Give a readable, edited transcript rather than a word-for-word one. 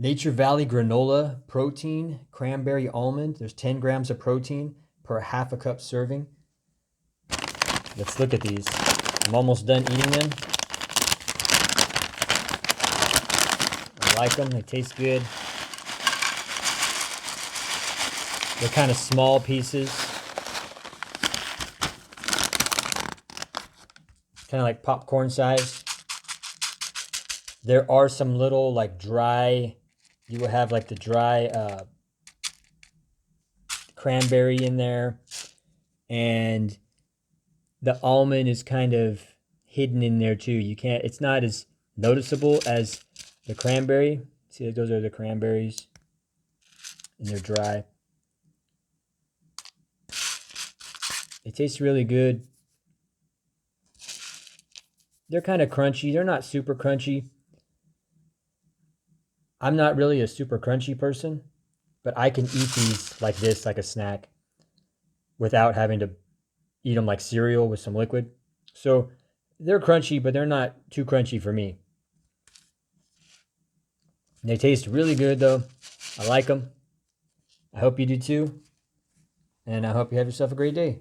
Nature Valley Granola Protein Cranberry Almond. There's 10 grams of protein per half a cup serving. Let's look at these. I'm almost done eating them. I like them. They taste good. They're kind of small pieces. Kind of like popcorn size. There are some little like dry, you will have like the dry cranberry in there. And the almond is kind of hidden in there too. You can't, it's not as noticeable as the cranberry. See, those are the cranberries. And they're dry. It tastes really good. They're kind of crunchy. They're not super crunchy. I'm not really a super crunchy person, but I can eat these like this, like a snack, without having to eat them like cereal with some liquid. So they're crunchy, but they're not too crunchy for me. They taste really good though. I like them. I hope you do too. And I hope you have yourself a great day.